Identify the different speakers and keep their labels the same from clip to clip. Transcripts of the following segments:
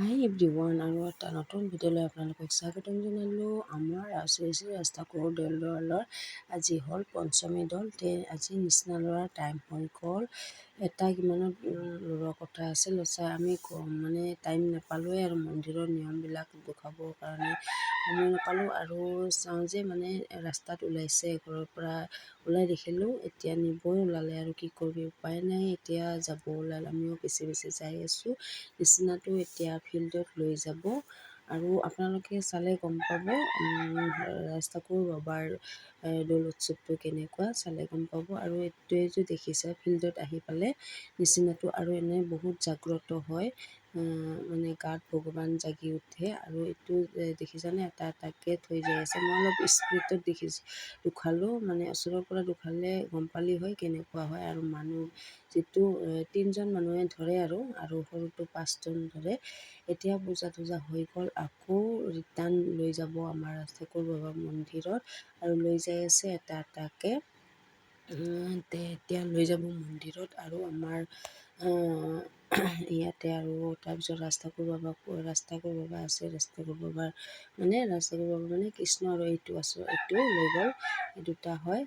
Speaker 1: হাই everyone, আৰু এটা নতুন ভিডিঅ'লৈ আপোনালোকক স্বাগতম জনালোঁ। আমাৰ ৰাস্তা দেউলৰ আজি হ'ল পঞ্চমী দল। আজি নিচিনা ল'ৰাৰ টাইম হৈ গ'ল। এটা কিমানত ল'ৰৰ কথা আছিল, আমি মানে টাইম নাপালোৱে আৰু মন্দিৰৰ নিয়মবিলাক দেখাবৰ কাৰণে সময় নাপালোঁ। আৰু চাওঁ যে মানে ৰাস্তাত ওলাইছে, ঘৰৰ পৰা ওলাই দেখিলোঁ। এতিয়া নিবই ওলালে আৰু কি কৰিবি, উপায় নাই। এতিয়া যাব ওলাল, আমিও বেছি যাই আছোঁ। নিচিনাটো এতিয়া ফিল্ডত লৈ যাব আৰু আপোনালোকে চালে গম পাব ৰাস্তাকোৰ বাবাৰ দৌল উৎসৱটো কেনেকুৱা, চালে গম পাব। আৰু এইটোৱে যে দেখিছে ফিল্ডত আহি পালে নিচিনাটো আৰু এনে বহুত জাগ্ৰত হয়, মানে গাত ভগৱান জাগি উঠে। আৰু এইটো দেখিছানে এটা এটাকৈ থৈ যাই আছে। মই অলপ স্পীডত দুখালোঁ, মানে ওচৰৰ পৰা দুখালে গম পালি হয় কেনেকুৱা হয়। আৰু মানুহ যিটো 3জন মানুহে ধৰে আৰু সৰুটো 5জন ধৰে। এতিয়া পূজা টুজা হৈ গ'ল, আকৌ ৰিটাৰ্ণ লৈ যাব আমাৰ ৰাস্তাকোৰ বাবা মন্দিৰত আৰু লৈ যাই আছে এটা এটাকৈ। এতিয়া লৈ যাব মন্দিৰত আৰু আমাৰ ইয়াতে। আৰু তাৰপিছত ৰাস্তাকোৰ বাবা আছে। ৰাস্তাকোৰ বাবাৰ মানে কৃষ্ণ আৰু এইটো লৈ গ'ল, এই দুটা হয়।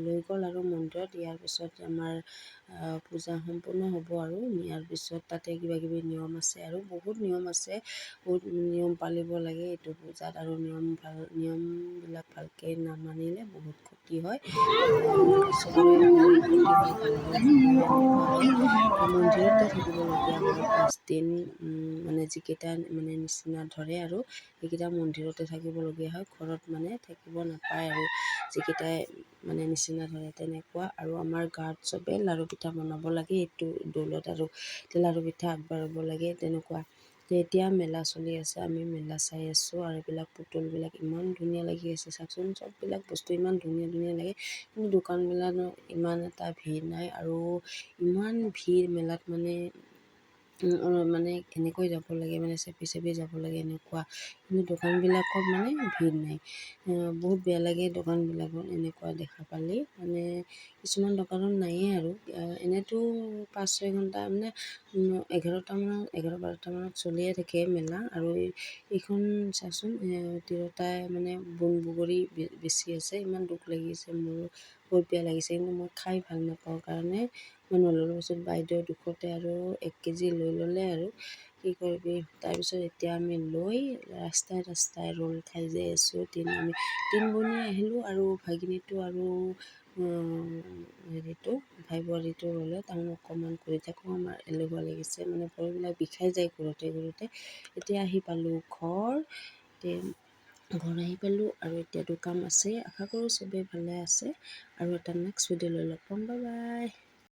Speaker 1: লৈ গ'ল আৰু মন্দিৰত। ইয়াৰ পিছত আমাৰ পূজা সম্পূৰ্ণ হ'ব। আৰু ইয়াৰ পিছত তাতে কিবা কিবি নিয়ম আছে আৰু বহুত নিয়ম আছে, বহুত নিয়ম পালিব লাগে এইটো পূজাত। আৰু নিয়মবিলাক ভালকৈ নামানিলে বহুত ক্ষতি হয়, চবৰে মানে ক্ষতি হয়, ভালদৰে নকৰে এনেকুৱা হয়। মন্দিৰতে থাকিবলগীয়া হয় 5 দিন, মানে যিকেইটা মানে নিচিনা ধৰে আৰু সেইকেইটা মন্দিৰতে থাকিবলগীয়া হয়। ঘৰত মানে থাকিব নাপায় আৰু যিকেইটাই মানে নিচিনা ধৰে তেনেকুৱা। আৰু আমাৰ গাঁৱত চবেই লাৰু পিঠা বনাব লাগে এইটো দৌলত, আৰু লাৰু পিঠা আগবঢ়াব লাগে তেনেকুৱা। এতিয়া মেলা চলি আছে, আমি মেলা চাই আছোঁ। আৰু এইবিলাক পুতলবিলাক ইমান ধুনীয়া লাগি আছে, চাওকচোন। চববিলাক বস্তু ইমান ধুনীয়া লাগে, কিন্তু দোকানবিলাক ইমান এটা ভিৰ নাই। আৰু ইমান ভিৰ মেলাত, মানে এনেকৈ যাব লাগে, মানে চেপি যাব লাগে এনেকুৱা। কিন্তু দোকানবিলাকত মানে ভিৰ নাই, বহুত বেয়া লাগে দোকানবিলাকত এনেকুৱা দেখা পালে। মানে কিছুমান দোকানত নায়েই আৰু এনেতো 5-6 ঘণ্টা, মানে 11-12টামানত চলিয়ে থাকে মেলা। আৰু এইখন চাচোন, তিৰোতাই মানে বগৰী বেছি আছে। ইমান দুখ লাগিছে, মোৰ বহুত বেয়া লাগিছে। কিন্তু মই খাই ভাল নাপাওঁ কাৰণে মই নল'লোঁ। পিছত বাইদেউ দুখতে আৰু 1 কেজি লৈ ল'লে, আৰু কি কৰিবি। তাৰপিছত এতিয়া আমি লৈ ৰাস্তাই ৰোল খাই যাই আছোঁ। আমি 3 বনি আহিলোঁ, আৰু ভাগিনীটো আৰু ভাই বোৱাৰীটো ল'লে। তাহোন অকণমান কৰি থাকোঁ, আমাৰ এলেহুৱা লাগিছে, মানে ভৰিবিলাক বিষাই যায় ঘূৰোতে। এতিয়া আহি পালোঁ ঘৰ আহি পালোঁ। আৰু এতিয়াতো কাম আছে। আশা কৰোঁ চবেই ভালে আছে, আৰু এটা নেক্সট ভিডিঅ' লৈ লগ পাম। Bye bye.